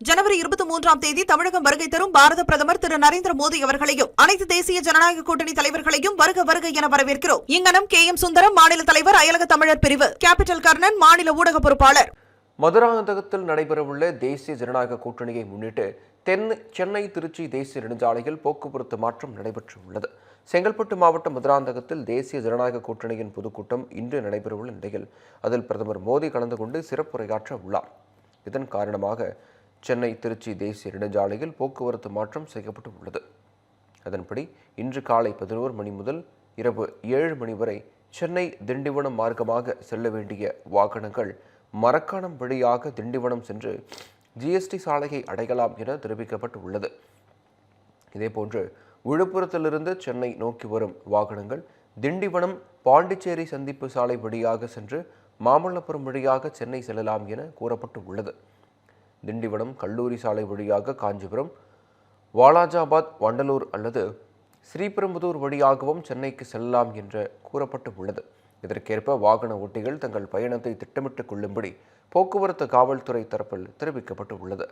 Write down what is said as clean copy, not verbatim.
ஜனவரி 23ஆம் தேதி தமிழகம் வருகை தரும் பாரத பிரதமர் திரு நரேந்திர மோடி அவர்களையும் அனைத்து தேசிய ஜனநாயக கூட்டணி தலைவர்களையும் வருக வருக என வரவேற்கிறோம். இங்கனம் KM சுந்தரம், மாநில தலைவர், அயலக தமிழர் பிரிவு. கேபிட்டல் கர்ணன், மாநில ஊடக பொறுப்பாளர். மதுராந்தகத்தில் நடைபெறவுள்ள தேசிய ஜனநாயக கூட்டணியை முன்னிட்டு சென்னை திருச்சி தேசிய நெடுஞ்சாலையில் போக்குவரத்து மாற்றம் நடைபெற்றுள்ளது. செங்கல்பட்டு மாவட்டம் மதுராந்தகத்தில் தேசிய ஜனநாயக கூட்டணியின் பொதுக்கூட்டம் இன்று நடைபெறவுள்ள நிலையில் அதில் பிரதமர் மோடி கலந்து கொண்டு சிறப்புரையாற்ற உள்ளார். இதன் காரணமாக சென்னை திருச்சி தேசிய நெடுஞ்சாலையில் போக்குவரத்து மாற்றம் செய்யப்பட்டு உள்ளது. அதன்படி இன்று காலை 11 மணி முதல் இரவு 7 மணி வரை சென்னை திண்டிவனம் மார்க்கமாக செல்ல வேண்டிய வாகனங்கள் மரக்காணம் வழியாக திண்டிவனம் சென்று GST சாலையை அடையலாம் என தெரிவிக்கப்பட்டு உள்ளது. இதேபோன்று விழுப்புரத்திலிருந்து சென்னை நோக்கி வரும் வாகனங்கள் திண்டிவனம் பாண்டிச்சேரி சந்திப்பு சாலை வழியாக சென்று மாமல்லபுரம் வழியாக சென்னை செல்லலாம் என கூறப்பட்டு உள்ளது. திண்டிவனம் கல்லூரி சாலை வழியாக காஞ்சிபுரம், வாலாஜாபாத், வண்டலூர் அல்லது ஸ்ரீபெரும்புதூர் வழியாகவும் சென்னைக்கு செல்லலாம் என்று கூறப்பட்டு உள்ளது. இதற்கேற்ப வாகன ஓட்டிகள் தங்கள் பயணத்தை திட்டமிட்டுக் கொள்ளும்படி போக்குவரத்து காவல்துறை தரப்பில் தெரிவிக்கப்பட்டு உள்ளது.